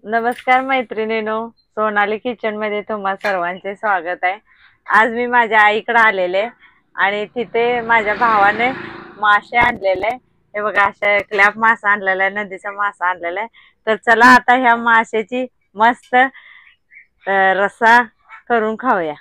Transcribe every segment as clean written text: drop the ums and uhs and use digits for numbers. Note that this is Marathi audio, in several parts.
नमस्कार मैत्रिणींनो, सोनाली किचन मध्ये तुम्हा सर्वांचे स्वागत आहे। आज मी माझ्या आईकडे आलेले आणि तिथे माझ्या भावाने मासे आणलेले। हे बघा, अशा क्लॅप मासा आणलेला आहे, नदीचा मासा आणलेला आहे। तर चला आता ह्या माशाची मस्त रस्सा करून खाऊया।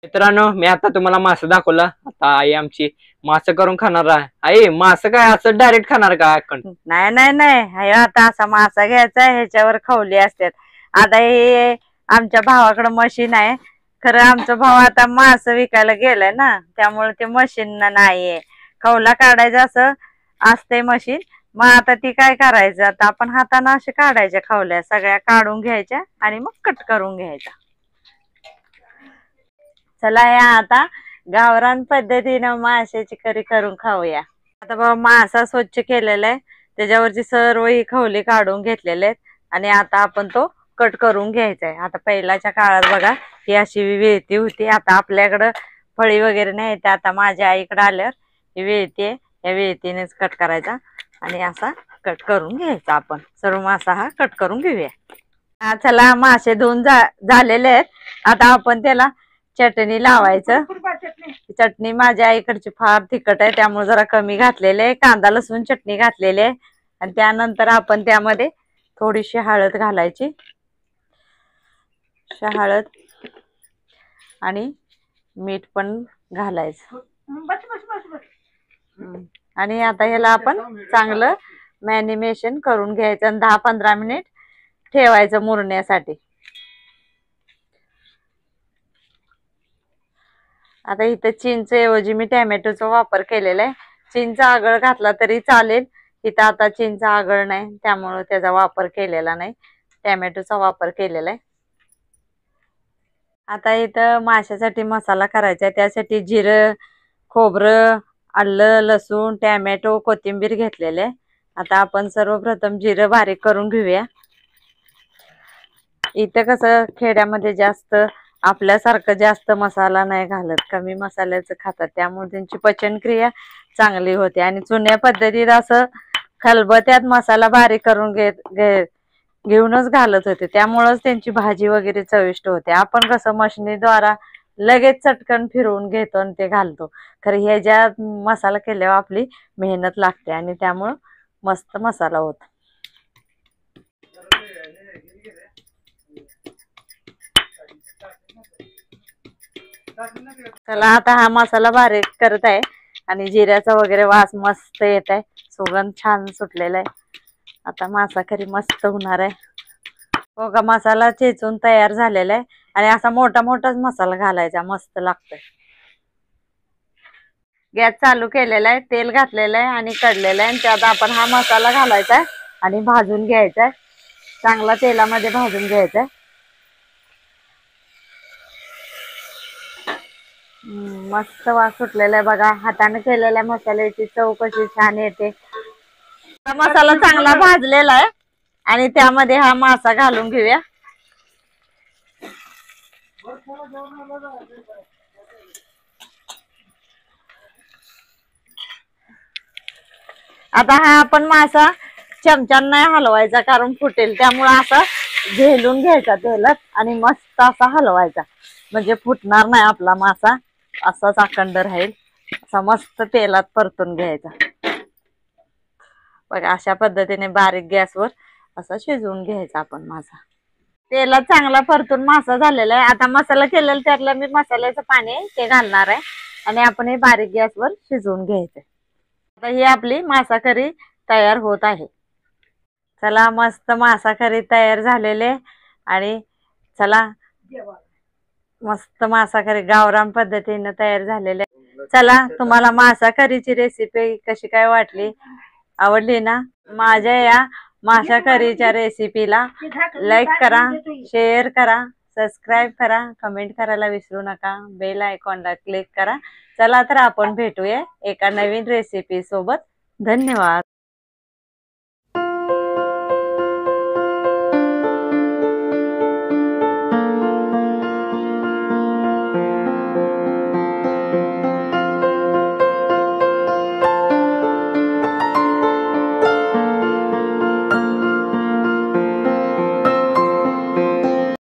मित्रांनो, मी आता तुम्हाला मासे दाखवला। आता आई आमची मासे करून खाणार आहे। आई, मासे काय असं डायरेक्ट खाणार का? नाही नाही नाही, हे आता असा मासा घ्यायचा, ह्याच्यावर खवले असतात। आता हे आमच्या भावाकडे मशीन आहे, खरं आमचा भाऊ आता मास विकायला गेलाय ना, त्यामुळे ते मशीन नाहीये। खवला काढायचा असं असते मशीन। मग आता ती काय करायचं, आता आपण हाताने असे काढायच्या खवल्या सगळ्या काढून घ्यायच्या आणि मग कट करून घ्यायचा। चला या आता गावरान पद्धतीने माशाची करी करून खाऊया। आता बघा, मासा स्वच्छ केलेला आहे, त्याच्यावरची सर्व ही खवले काढून घेतलेले आहेत आणि आता आपण तो कट करून घ्यायचा आहे। आता पहिल्याच्या काळात बघा ही अशी वेळती होती, आता आपल्याकडं फळी वगैरे नाही, ते आता माझ्या आईकडे आल्यावर ही वेळती आहे, या वेळतीनेच कट करायचा आणि असा कट करून घ्यायचा। आपण सर्व मासा हा कट करून घेऊया। चला, मासे धुवून झालेले आहेत, आता आपण त्याला चटणी लावायचं। चटणी माझ्या आईकडची फार तिखट आहे, त्यामुळे जरा कमी घातलेले आहे। कांदा लसूण चटणी घातलेली आहे आणि त्यानंतर आपण त्यामध्ये थोडीशी हळद घालायची, हळद आणि मीठ पण घालायचं। आणि आता ह्याला आपण चांगलं मॅरिनेशन करून घ्यायचं आणि 10-15 मिनिट ठेवायचं मुरण्यासाठी। आता इथे चिंच ऐवजी मी टॅमॅटोचा वापर केलेला आहे। चिंच आगळ घातला तरी चालेल, इथं आता चिंच आगळ नाही त्यामुळे त्याचा वापर केलेला नाही, टॅमॅटोचा वापर केलेला आहे। आता इथं माशासाठी मसाला करायचा आहे, त्यासाठी जिरं, खोबरं, आलं, लसूण, टॅमॅटो, कोथिंबीर घेतलेले आहे। आता आपण सर्वप्रथम जिरं बारीक करून घेऊया। इथं कसं खेड्यामध्ये जास्त आपल्यासारखं जास्त मसाला नाही घालत, कमी मसाल्याचं खातात, त्यामुळे त्यांची पचनक्रिया चांगली होते आणि जुन्या पद्धतीत असं खलबत्यात मसाला बारीक करून घेऊनच घालत होते, त्यामुळेच त्यांची भाजी वगैरे चविष्ट होते। आपण कसं मशनीद्वारा लगेच चटकन फिरवून घेतो आणि ते घालतो, खरं ह्याच्यात मसाला केल्यावर आपली मेहनत लागते आणि त्यामुळं मस्त मसाला होतो। चला, आता हा मसाला बारीक करत आहे आणि जिऱ्याचा वगैरे वास मस्त येत आहे, सुगंध छान सुटलेला आहे। आता मासा करी मस्त होणार आहे। हो का, मसाला चेचून तयार झालेला आहे आणि असा मोठा मोठाच मसाला घालायचा, मस्त लागतोय। गॅस चालू केलेला आहे, तेल घातलेलं आहे आणि कडलेलं आहे, त्यात आपण हा मसाला घालायचा आहे आणि भाजून घ्यायचा आहे, चांगला तेलामध्ये भाजून घ्यायचा आहे। मस्त वास सुटलेला आहे बघा, हाताने केलेल्या मसाल्याची चव कशी छान येते। मसाला चांगला भाजलेला आहे आणि त्यामध्ये हा मासा घालून घेऊया। आता हा आपण मासा चमच्याने नाही हलवायचा, कारण फुटेल, त्यामुळे असं झेलून घ्यायचा तेलात आणि मस्त असा हलवायचा, म्हणजे फुटणार नाही आपला मासा, असाच अखंड राहील। असा मस्त तेलात परतून घ्यायचा बघा, अशा पद्धतीने बारीक गॅसवर असा शिजवून घ्यायचा आपण मासा। तेलात चांगला परतून मासा झालेला आहे। आता मसाला केलेला त्यातलं मी मसाल्याचं पाणी ते घालणार आहे आणि आपण हे बारीक गॅसवर शिजवून घ्यायचं। आता ही आपली मासा करी तयार होत आहे। चला, मस्त मासा करी तयार झालेले आणि चला, मस्त मासा करी गावरान पद्धतीने तयार झालेले। चला, तुम्हाला मासा करीची रेसिपी कशी काय वाटली, आवडली ना? माझ्या या मासा करीच्या रेसिपीला लाईक करा, शेअर करा, सबस्क्राईब करा, कमेंट करायला विसरू नका, बेल आयकॉनला क्लिक करा। चला तर आपण भेटूया एका नवीन रेसिपी सोबत। धन्यवाद।